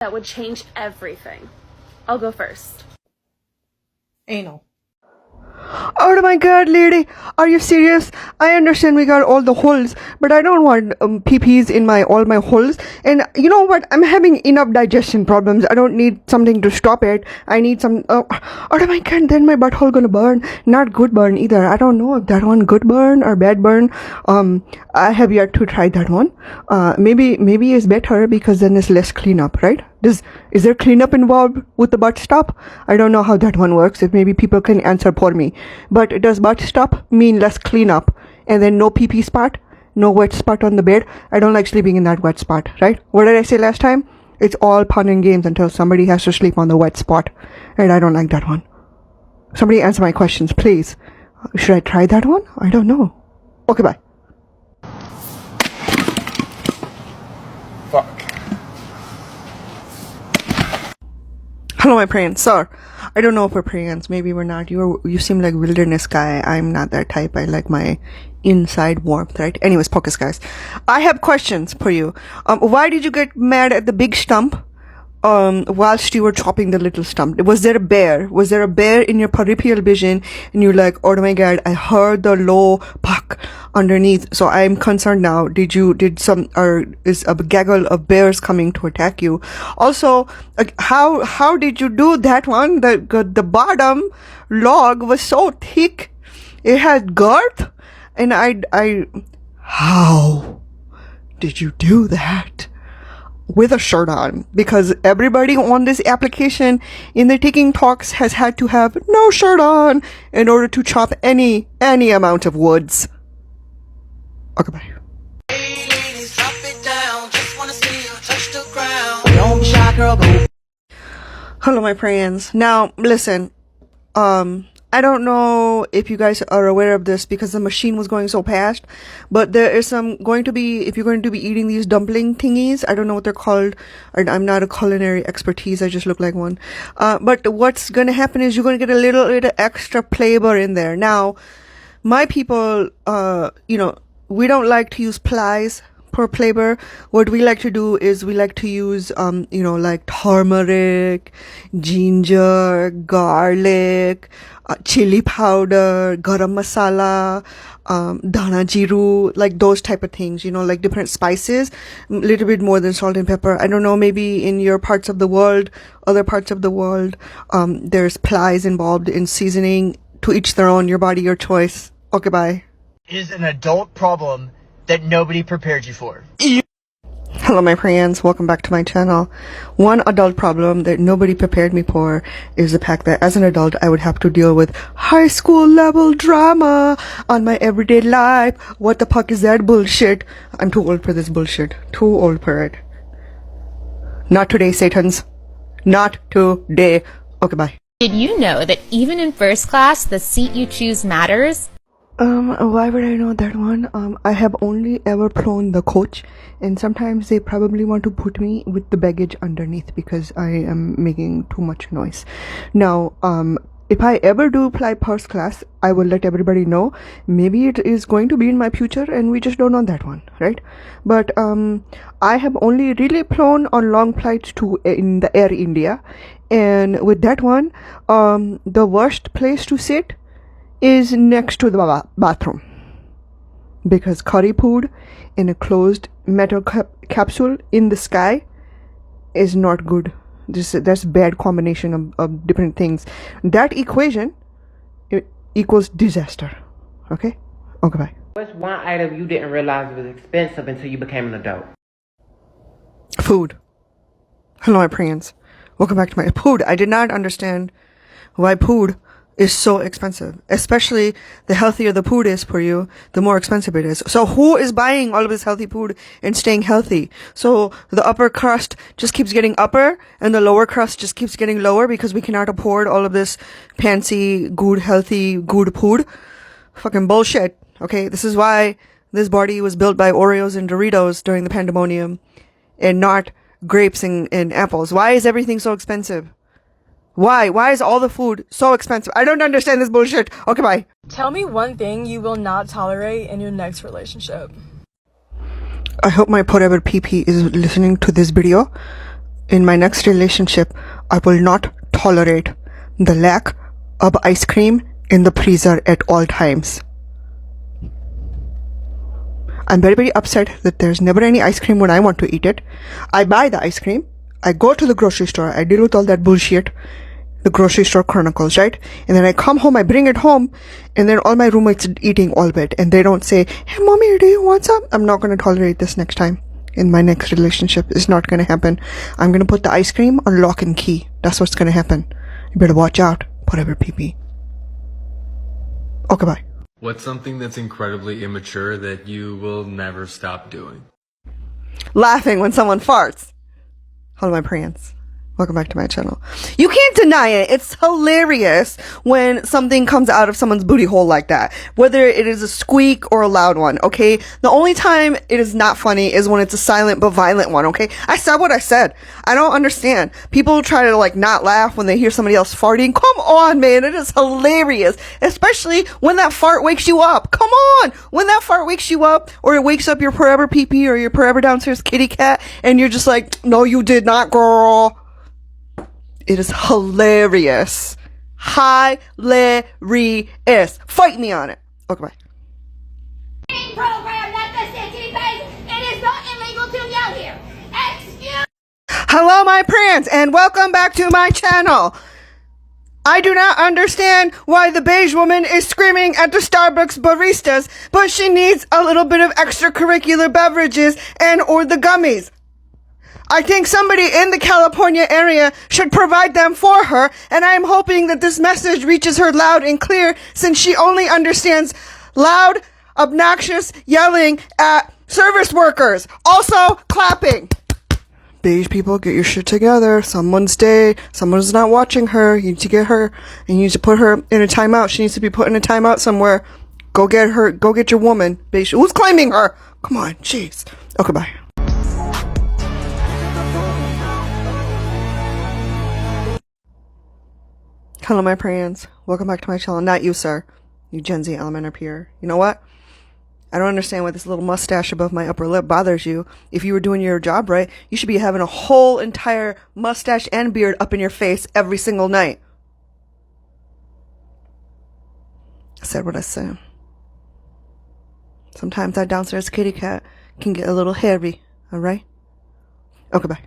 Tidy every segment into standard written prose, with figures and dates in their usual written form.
that would change everything. I'll go first. Anal. Oh my god, lady, are you serious? I understand we got all the holes, but I don't want pee-pees in all my holes. And you know what? I'm having enough digestion problems. I don't need something to stop it. I need some. Oh my god, then my butthole gonna burn. Not good burn either. I don't know if that one good burn or bad burn. I have yet to try that one. Maybe it's better because then it's less cleanup, right? Is there cleanup involved with the butt stop? I don't know how that one works. If maybe people can answer for me. But does butt stop mean less cleanup and then no pee-pee spot, no wet spot on the bed? I don't like sleeping in that wet spot, right? What did I say last time? It's all fun and games until somebody has to sleep on the wet spot, and I don't like that one. Somebody answer my questions, please. Should I try that one? I don't know. Okay, bye. Fuck. Hello, my parents. Sir, I don't know if we're parents. Maybe we're not. You seem like wilderness guy. I'm not that type. I like my inside warmth, right? Anyways, focus, guys. I have questions for you. Why did you get mad at the big stump whilst you were chopping the little stump? Was there a bear? Was there a bear in your peripheral vision? And you're like, oh my god, I heard the low puck underneath. So I'm concerned now. Is a gaggle of bears coming to attack you? Also, how did you do that one? The bottom log was so thick. It had girth. And how did you do that? With a shirt on, because everybody on this application in the taking talks has had to have no shirt on in order to chop any amount of woods. Okay, bye. Hey ladies, drop it down. Just wanna see you touch the ground. Don't be shy, girl, go. Hello, my friends. Now, listen. I don't know if you guys are aware of this because the machine was going so fast, but there is if you're going to be eating these dumpling thingies, I don't know what they're called, and I'm not a culinary expertise, I just look like one. But what's going to happen is you're going to get a little bit of extra flavor in there. Now, my people, we don't like to use plies for flavor. What we like to do is we like to use, like turmeric, ginger, garlic, chili powder, garam masala, dhana jiru, like those type of things, like different spices, a little bit more than salt and pepper. I don't know, maybe in your parts of the world, other parts of the world, there's plies involved in seasoning. To each their own, your body, your choice. Okay, bye. Is an adult problem that nobody prepared you for. Hello, my friends. Welcome back to my channel. One adult problem that nobody prepared me for is the fact that as an adult, I would have to deal with high school level drama on my everyday life. What the fuck is that bullshit? I'm too old for this bullshit. Too old for it. Not today, Satans. Not today. Okay, bye. Did you know that even in first class, the seat you choose matters? Why would I know that one? I have only ever flown the coach, and sometimes they probably want to put me with the baggage underneath because I am making too much noise. Now, if I ever do fly first class, I will let everybody know. Maybe it is going to be in my future and we just don't know that one, right? But, I have only really flown on long flights in the Air India, and with that one, the worst place to sit is next to the bathroom, because curry food in a closed metal capsule in the sky is not good. That's bad combination of different things. That equation equals disaster. Okay, bye. What's one item you didn't realize was expensive until you became an adult? Food. Hello, my friends. Welcome back to my food. I did not understand why food is so expensive. Especially the healthier the food is for you, the more expensive it is. So who is buying all of this healthy food and staying healthy? So the upper crust just keeps getting upper and the lower crust just keeps getting lower because we cannot afford all of this fancy, good, healthy, good food. Fucking bullshit. Okay, this is why this body was built by Oreos and Doritos during the pandemonium and not grapes and apples. Why is everything so expensive? Why? Why is all the food so expensive? I don't understand this bullshit. Okay, bye. Tell me one thing you will not tolerate in your next relationship. I hope my forever PP is listening to this video in my next relationship, I will not tolerate the lack of ice cream in the freezer at all times. I'm very, very upset that there's never any ice cream when I want to eat it. I buy the ice cream. I go to the grocery store. I deal with all that bullshit. The grocery store chronicles, right? And then I come home, I bring it home, and then all my roommates eating all of it. And they don't say, hey, mommy, do you want some? I'm not going to tolerate this next time. In my next relationship, it's not going to happen. I'm going to put the ice cream on lock and key. That's what's going to happen. You better watch out. Whatever, pee-pee. Okay, bye. What's something that's incredibly immature that you will never stop doing? Laughing when someone farts. Hello, my friends. Welcome back to my channel. You can't deny it. It's hilarious when something comes out of someone's booty hole like that. Whether it is a squeak or a loud one, okay? The only time it is not funny is when it's a silent but violent one, okay? I said what I said. I don't understand. People try to like not laugh when they hear somebody else farting. Come on, man. It is hilarious. Especially when that fart wakes you up. Come on. When that fart wakes you up or it wakes up your forever pee-pee or your forever downstairs kitty cat and you're just like, no, you did not, girl. It is hilarious. Hilarious. Fight me on it. Okay, bye. Program that the city pays. It is not illegal to yell here. Excuse. Hello, my friends, and welcome back to my channel. I do not understand why the beige woman is screaming at the Starbucks baristas, but she needs a little bit of extracurricular beverages and or the gummies. I think somebody in the California area should provide them for her, and I am hoping that this message reaches her loud and clear since she only understands loud, obnoxious yelling at service workers. Also, clapping. Beige people, get your shit together. Someone's not watching her. You need to get her, and you need to put her in a timeout. She needs to be put in a timeout somewhere. Go get her. Go get your woman. Beige. Who's claiming her? Come on, jeez. Okay, bye. Hello, my friends. Welcome back to my channel. Not you, sir. You Gen Z element up here. You know what? I don't understand why this little mustache above my upper lip bothers you. If you were doing your job right, you should be having a whole entire mustache and beard up in your face every single night. I said what I said. Sometimes that downstairs kitty cat can get a little hairy. Alright? Okay, bye.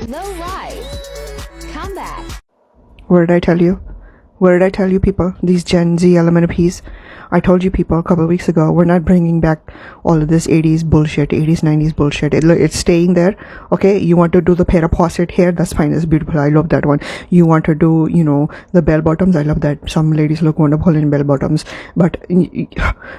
Low life. Come back. What did I tell you? What did I tell you, people? These Gen Z element of peace. I told you people a couple of weeks ago, we're not bringing back all of this 80s bullshit, 80s, 90s bullshit. It's staying there, okay? You want to do the paraposite hair? That's fine. It's beautiful. I love that one. You want to do, the bell bottoms? I love that. Some ladies look wonderful in bell bottoms. But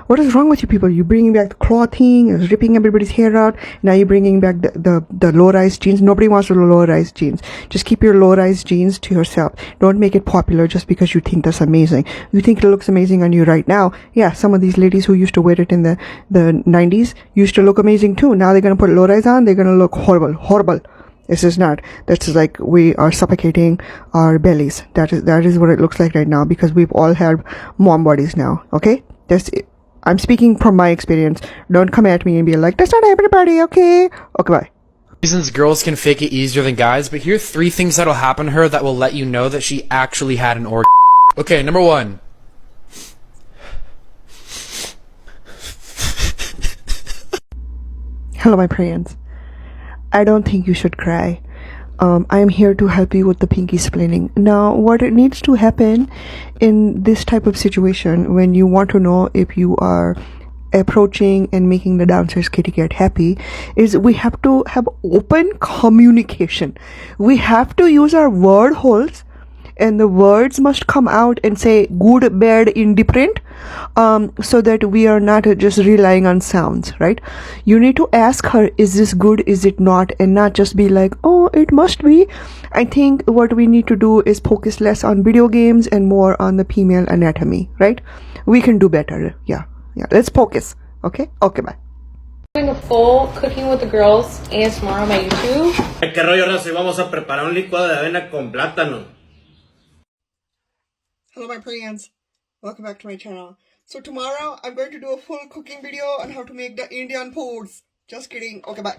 what is wrong with you people? You're bringing back the clothing, you're ripping everybody's hair out. Now you're bringing back the low-rise jeans. Nobody wants the low-rise jeans. Just keep your low-rise jeans to yourself. Don't make it popular just because you think that's amazing. You think it looks amazing on you right now. Yeah, some of these ladies who used to wear it in the 90s used to look amazing too. Now they're going to put low-rise on. They're going to look horrible. This is not. That's like we are suffocating our bellies. That is what it looks like right now because we've all had mom bodies now. Okay? I'm speaking from my experience. Don't come at me and be like, that's not everybody, okay? Okay, bye. Reasons girls can fake it easier than guys, but here are 3 things that'll happen to her that will let you know that she actually had an orgasm. Okay, number 1. Hello, my friends. I don't think you should cry. I am here to help you with the pinky splaining. Now, what it needs to happen in this type of situation when you want to know if you are approaching and making the downstairs kitty cat happy is we have to have open communication. We have to use our word holes and the words must come out and say good, bad, indifferent, so that we are not just relying on sounds, right? You need to ask her, is this good, is it not, and not just be like, oh, it must be. I think what we need to do is focus less on video games and more on the female anatomy, right? We can do better. Yeah, let's focus. Okay, bye. Doing a full cooking with the girls ASMR on my YouTube. ¿Qué rollo, raza? Y vamos a preparar un licuado de avena con plátano. Hello, my friends. Welcome back to my channel. So tomorrow I'm going to do a full cooking video on how to make the Indian foods. Just kidding. Okay, bye.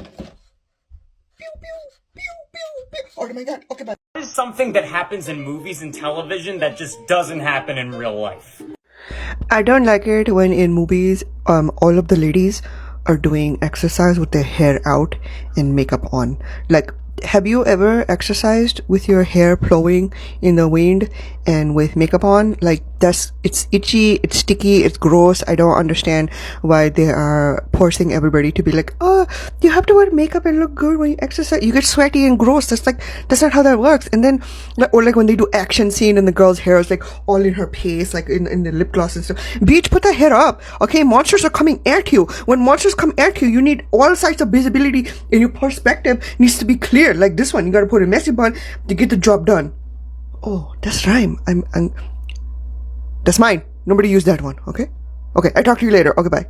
Oh my god, okay, bye. What is something that happens in movies and television that just doesn't happen in real life? I don't like it when in movies, all of the ladies are doing exercise with their hair out and makeup on. Like, have you ever exercised with your hair blowing in the wind and with makeup on? Like, it's itchy, it's sticky, it's gross. I don't understand why they are forcing everybody to be like, oh, you have to wear makeup and look good when you exercise. You get sweaty and gross. That's not how that works. And then, or like when they do action scene and the girl's hair is like all in her face, like in the lip gloss and stuff. Bitch, put that hair up. Okay, monsters are coming at you. When monsters come at you, you need all sides of visibility and your perspective needs to be clear. Like this one, you gotta put a messy bun to get the job done. Oh, that's rhyme. That's mine. Nobody use that one, okay? Okay, I talk to you later. Okay, bye.